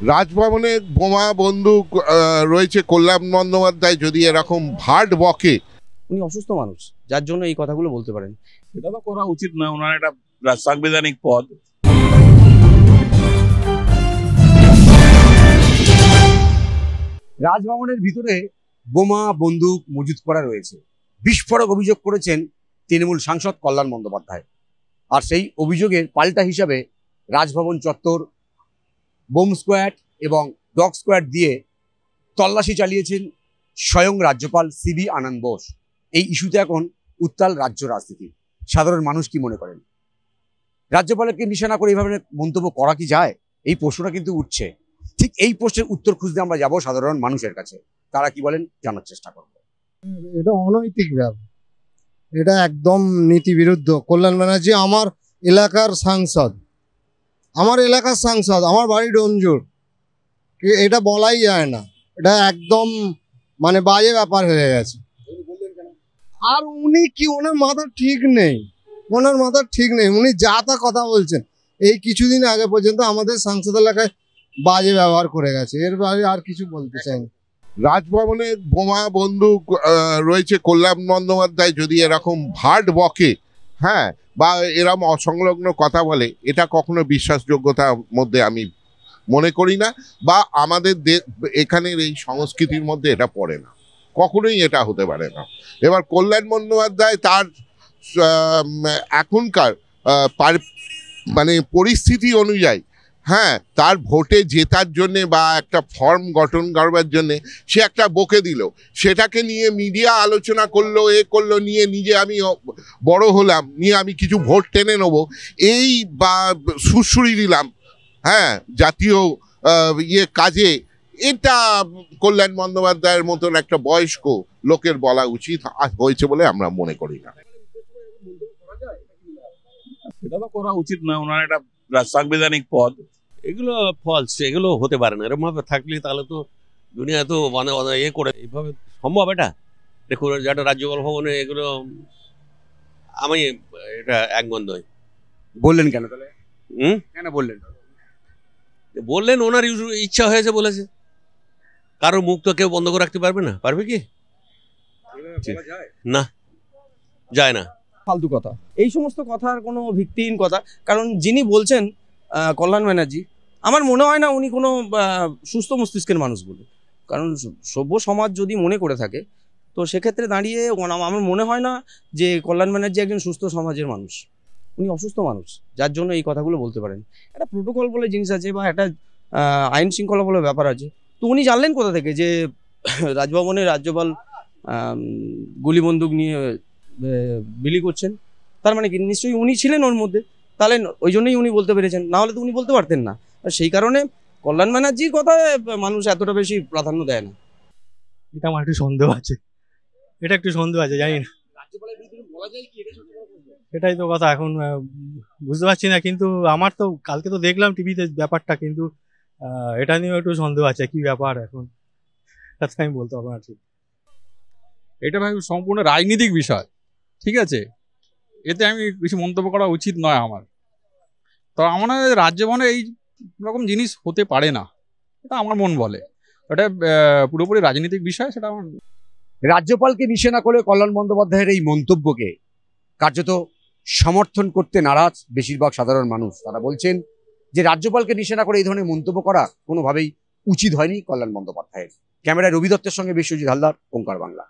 রাজভবনে বোমা বন্দুক রয়েছে, কল্যাণ বন্দ্যোপাধ্যায় যদি এরকম ভাট বকে। উনি অসুস্থ মানুষ, যার জন্য এই কথাগুলো বলতে পারেন। এটা তো করা উচিত নয়, ওনার একটা সাংবিধানিক পদ। রাজভবনের ভিতরে বোমা বন্দুক মজুত করা রয়েছে, বিস্ফোরক অভিযোগ করেছেন তৃণমূল সাংসদ কল্যাণ বন্দ্যোপাধ্যায়। আর সেই অভিযোগের পাল্টা হিসাবে রাজভবন চত্বর বোম স্কোয়াড এবং ডগ স্কোয়াড দিয়ে তল্লাশি চালিয়েছেন স্বয়ং রাজ্যপাল সিবি আনন্দ বোস। এই ইস্যুতে এখন উত্তাল রাজ্য রাজনীতি। সাধারণ মানুষ কি মনে করেন? রাজ্যপালকে নিশানা করে এইভাবে মন্তব্য করা কি যায়? এই প্রশ্নটা কিন্তু উঠছে। ঠিক এই প্রশ্নের উত্তর খুঁজতে আমরা যাব সাধারণ মানুষের কাছে। তারা কি বলেন জানার চেষ্টা করব। এটা অনৈতিক ব্যাপার, এটা একদম নীতি বিরুদ্ধ। কল্যাণ ব্যানার্জি আমার এলাকার সাংসদ, আমার বাড়ি ডোমজুর, এটা বলাই যায় না। এটা একদম মানে বাজে ব্যাপার হয়ে গেছে। আর উনি কি, ওনার মাথা ঠিক নেই, উনি যা তা কথা বলছেন। এই কিছুদিন আগে পর্যন্ত আমাদের সাংসদ এলাকায় বাজে ব্যবহার করে গেছে, এর বাইরে আর কিছু বলতে চাই না। রাজভবনে বোমা বন্দুক রয়েছে, কল্যাণ বন্দ্যোপাধ্যায় যদি এরকম ভাট বকে, হ্যাঁ, বা এরকম অসংলগ্ন কথা বলে, এটা কখনো বিশ্বাসযোগ্যতার মধ্যে আমি মনে করি না, বা আমাদের এখানের এই সংস্কৃতির মধ্যে এটা পড়ে না, কখনোই এটা হতে পারে না। এবার কল্যাণ বন্দ্যোপাধ্যায় তার এখনকার মানে পরিস্থিতি অনুযায়ী, হ্যাঁ, তার ভোটে জেতার জন্যে বা একটা ফর্ম গঠন করবার জন্যে সে একটা বকে দিল, সেটাকে নিয়ে মিডিয়া আলোচনা করলো, নিয়ে নিজে আমি বড় হলাম, নিয়ে আমি কিছু ভোট টেনে নেবো, এই বা সুড়সুড়ি দিলাম, হ্যাঁ, জাতীয় কাজে, এটা কল্যাণ বন্দ্যোপাধ্যায়ের মতন একটা বয়স্ক লোকের বলা উচিত হয়েছে বলে আমরা মনে করি না। এটা তো করা উচিত নয়, ওনার একটা সাংবিধানিক পদ। এগুলো ফলস, এগুলো হতে পারে না। এরকম ভাবে থাকলে তাহলে তো দুনিয়া তো মানে করে এইভাবে সম্ভব? এটা দেখুন, যেটা রাজ্যপাল ভবনে এগুলো আমি এটা একমত নয়। বললেন কেন তাহলে? কেন বললেন? বললেন ওনার ইচ্ছা হয়েছে বলেছে। কারোর মুখ তো কেউ বন্ধ করে রাখতে পারবে না, পারবে কি? না, যায় না। ফালতু কথা, এই সমস্ত কথার কোনো ভিত্তিহীন কথা। কারণ যিনি বলছেন কল্যাণ ব্যানার্জি, আমার মনে হয় না উনি কোনো সুস্থ মস্তিষ্কের মানুষ বলে। কারণ সভ্য সমাজ যদি মনে করে থাকে, তো সেক্ষেত্রে দাঁড়িয়ে আমার মনে হয় না যে কল্যাণ ব্যানার্জি একজন সুস্থ সমাজের মানুষ। উনি অসুস্থ মানুষ, যার জন্য এই কথাগুলো বলতে পারেন। একটা প্রোটোকল বলে জিনিস আছে, বা একটা আইন শৃঙ্খলা বলে ব্যাপার আছে। তো উনি জানলেন কোথা থেকে যে রাজভবনে রাজ্যপাল গুলি বন্দুক নিয়ে বিলি করছেন? তার মানে কি নিশ্চয়ই উনি ছিলেন ওর মধ্যে, তাহলে ওই জন্যই উনি বলতে পেরেছেন, না হলে তো উনি বলতে পারতেন না। আর সেই কারণে কল্যাণ ব্যানার্জির কথায় মানুষ এতটা বেশি প্রাধান্য দেয় না। এটা আমার একটু সন্দেহ আছে, জানি না এটাই তো কথা। এখন বুঝতে পারছি না, কিন্তু আমার তো কালকে তো দেখলাম টিভিতে ব্যাপারটা, কিন্তু এটা নিয়েও একটু সন্দেহ আছে কি ব্যাপার এখন, আমি বলতে পারবো না ঠিক। এটা ভাই সম্পূর্ণ রাজনীতিক বিষয়, ঠিক আছে? এতে আমি কিছু মন্তব্য করা উচিত নয় আমার। তো আমার রাজ্যভবনে এই রকম জিনিস হতে পারে না, এটা আমার মন বলে। এটা পুরোপুরি রাজনীতিক বিষয়, সেটা আমার। রাজ্যপালকে নিশানা করে কল্যাণ বন্দ্যোপাধ্যায়ের এই মন্তব্যকে কার্যত সমর্থন করতে নারাজ বেশিরভাগ সাধারণ মানুষ। তারা বলছেন যে রাজ্যপালকে নিশানা করে এই ধরনের মন্তব্য করা কোনোভাবেই উচিত হয়নি কল্যাণ বন্দ্যোপাধ্যায়ের। ক্যামেরায় রবি দত্তের সঙ্গে বিশ্বজিৎ হালদার, ওঙ্কার বাংলা।